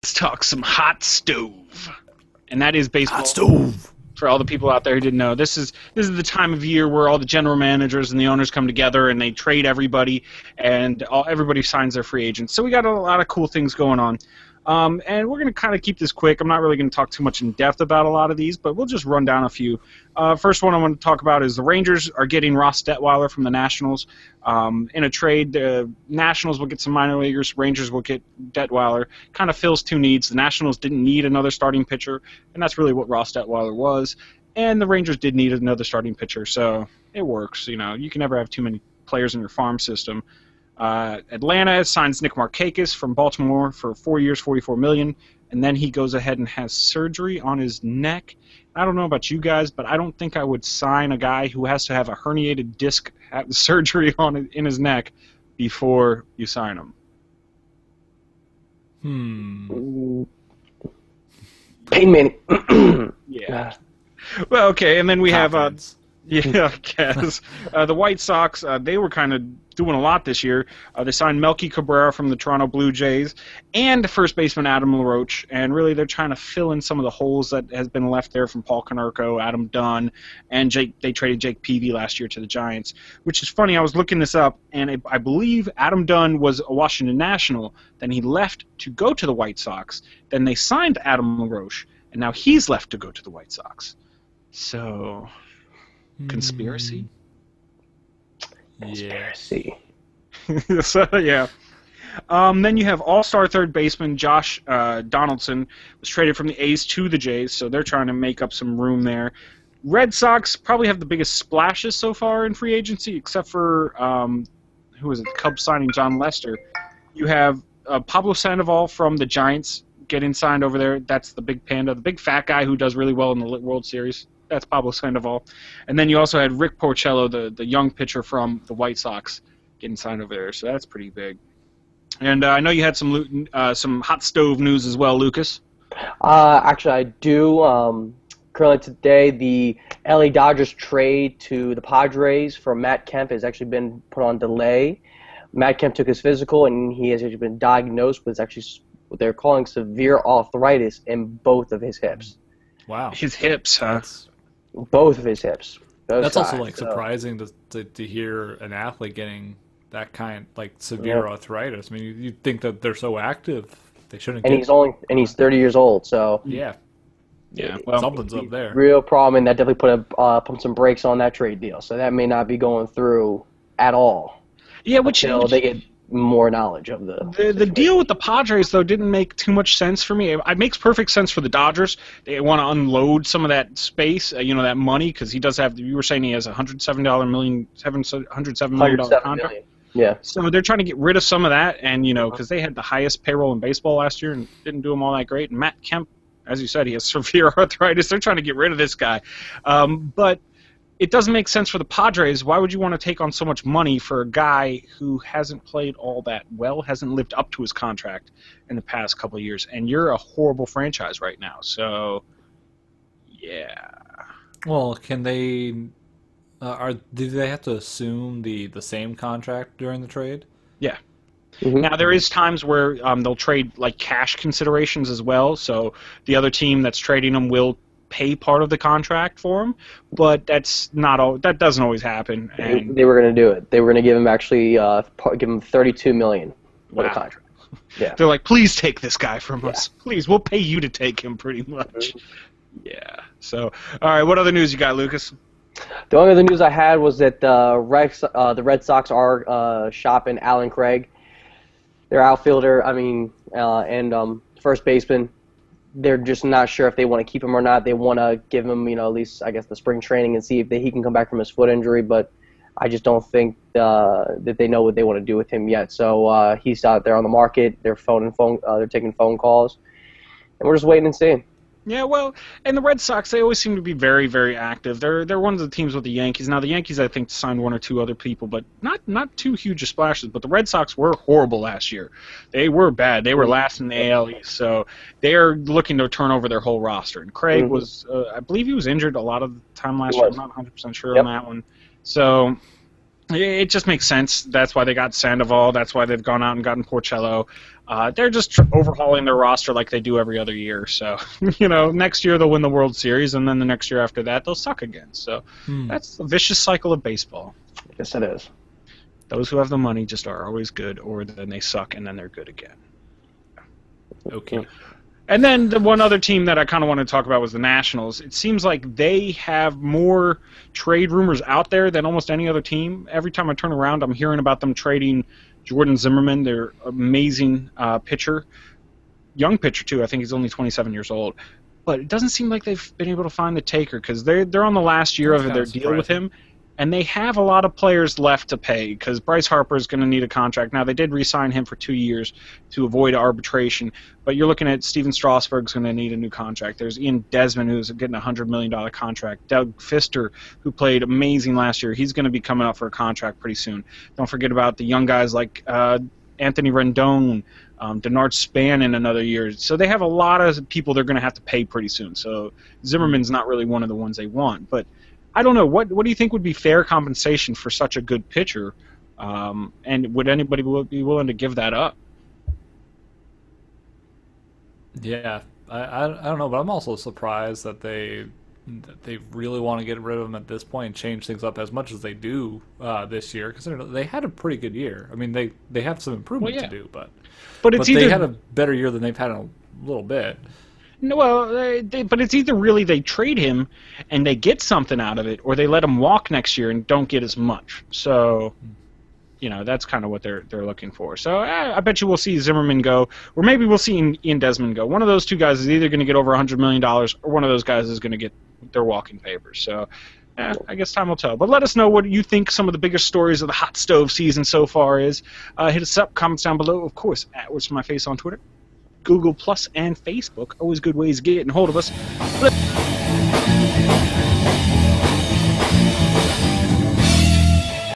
Let's talk some Hot Stove. And that is baseball. Hot Stove. For all the people out there who didn't know, this is the time of year where all the general managers and the owners come together and they trade everybody, and everybody signs their free agents. So we got a lot of cool things going on. And we're going to kind of keep this quick. I'm not really going to talk too much in depth about a lot of these, but we'll just run down a few. First one I want to talk about is the Rangers are getting Ross Detweiler from the Nationals. In a trade, the Nationals will get some minor leaguers. Rangers will get Detweiler. Kind of fills two needs. The Nationals didn't need another starting pitcher, and that's really what Ross Detweiler was. And the Rangers did need another starting pitcher, so it works. You know, you can never have too many players in your farm system. Atlanta signs Nick Markakis from Baltimore for 4 years, $44 million, and then he goes ahead and has surgery on his neck. I don't know about you guys, but I don't think I would sign a guy who has to have a herniated disc surgery in his neck before you sign him. Peyton Manning. Yeah. Well, okay, and then we have yeah, I guess. The White Sox, they were kind of doing a lot this year. They signed Melky Cabrera from the Toronto Blue Jays and first baseman Adam LaRoche, and really they're trying to fill in some of the holes that has been left there from Paul Konerko, Adam Dunn, and they traded Jake Peavy last year to the Giants, which is funny. I was looking this up, and I believe Adam Dunn was a Washington National. Then he left to go to the White Sox. Then they signed Adam LaRoche, and now he's left to go to the White Sox. So... Conspiracy? Conspiracy. So, yeah. Then you have all-star third baseman Josh Donaldson was traded from the A's to the Jays, so they're trying to make up some room there. Red Sox probably have the biggest splashes so far in free agency, except for, who is it, Cubs signing John Lester. You have Pablo Sandoval from the Giants getting signed over there. That's the big panda, the big fat guy who does really well in the World Series. That's Pablo Sandoval. And then you also had Rick Porcello, the young pitcher from the White Sox, getting signed over there. So that's pretty big. And I know you had some hot stove news as well, Lucas. Actually, I do. Currently today, the LA Dodgers trade to the Padres for Matt Kemp has actually been put on delay. Matt Kemp took his physical, and he has actually been diagnosed with actually what they're calling severe arthritis in both of his hips. Wow. His hips, huh? Both of his hips. That's also surprising to hear an athlete getting that kind severe arthritis. I mean, you'd think that they're so active, they shouldn't. And he's 30 years old, so yeah. Well, something's up there. Real problem, and that definitely put some brakes on that trade deal. So that may not be going through at all. Yeah, until they get more knowledge of the deal with the Padres, though, didn't make too much sense for me. It makes perfect sense for the Dodgers. They want to unload some of that space, that money, because he does have. You were saying he has $107 million contract. Yeah. So they're trying to get rid of some of that, and because they had the highest payroll in baseball last year and didn't do them all that great. And Matt Kemp, as you said, he has severe arthritis. They're trying to get rid of this guy, but. It doesn't make sense for the Padres. Why would you want to take on so much money for a guy who hasn't played all that well, hasn't lived up to his contract in the past couple of years? And you're a horrible franchise right now. So, yeah. Well, can they do they have to assume the same contract during the trade? Yeah. Mm-hmm. Now, there is times where they'll trade cash considerations as well. So the other team that's trading them will pay part of the contract for him, but that's not all. That doesn't always happen. And they were going to do it. They were going to give him give him $32 million for the contract. Yeah, they're like, please take this guy from us. Please, we'll pay you to take him, pretty much. Yeah. So, all right, what other news you got, Lucas? The only other news I had was that the Red Sox are shopping Alan Craig, their outfielder. And first baseman. They're just not sure if they want to keep him or not. They want to give him, at least, I guess, the spring training and see if he can come back from his foot injury. But I just don't think that they know what they want to do with him yet. So he's out there on the market. They're taking phone calls, and we're just waiting and seeing. Yeah, well, and the Red Sox, they always seem to be very, very active. They're one of the teams with the Yankees. Now, the Yankees, I think, signed one or two other people, but not too huge of splashes. But the Red Sox were horrible last year. They were bad. They were last in the AL East, so they are looking to turn over their whole roster. And Craig was, I believe he was injured a lot of the time last year. I'm not 100% sure on that one. So it just makes sense. That's why they got Sandoval. That's why they've gone out and gotten Porcello. They're just overhauling their roster like they do every other year. So, next year they'll win the World Series, and then the next year after that they'll suck again. So that's a vicious cycle of baseball. Yes, it is. Those who have the money just are always good, or then they suck and then they're good again. Okay. And then the one other team that I kind of want to talk about was the Nationals. It seems like they have more trade rumors out there than almost any other team. Every time I turn around, I'm hearing about them trading Jordan Zimmerman, their amazing pitcher. Young pitcher, too. I think he's only 27 years old. But it doesn't seem like they've been able to find the taker because they're on the last year of their deal with him. And they have a lot of players left to pay because Bryce Harper is going to need a contract. Now, they did re-sign him for 2 years to avoid arbitration, but you're looking at Steven Strasburg's going to need a new contract. There's Ian Desmond, who's getting a $100 million contract. Doug Fister, who played amazing last year, he's going to be coming up for a contract pretty soon. Don't forget about the young guys like Anthony Rendon, Denard Span in another year. So they have a lot of people they're going to have to pay pretty soon. So Zimmerman's not really one of the ones they want, but I don't know. What do you think would be fair compensation for such a good pitcher? And would anybody be willing to give that up? Yeah, I don't know, but I'm also surprised that they really want to get rid of him at this point and change things up as much as they do this year, because they had a pretty good year. I mean, they have some improvement to do, but they had a better year than they've had in a little bit. No, well, but it's either really they trade him and they get something out of it, or they let him walk next year and don't get as much. So, that's kind of what they're looking for. So I bet you we'll see Zimmerman go, or maybe we'll see Ian Desmond go. One of those two guys is either going to get over $100 million, or one of those guys is going to get their walking papers. So I guess time will tell. But let us know what you think some of the biggest stories of the Hot Stove season so far is. Hit us up, comments down below, of course, at What's My Face on Twitter. Google Plus and Facebook, always good ways of getting hold of us.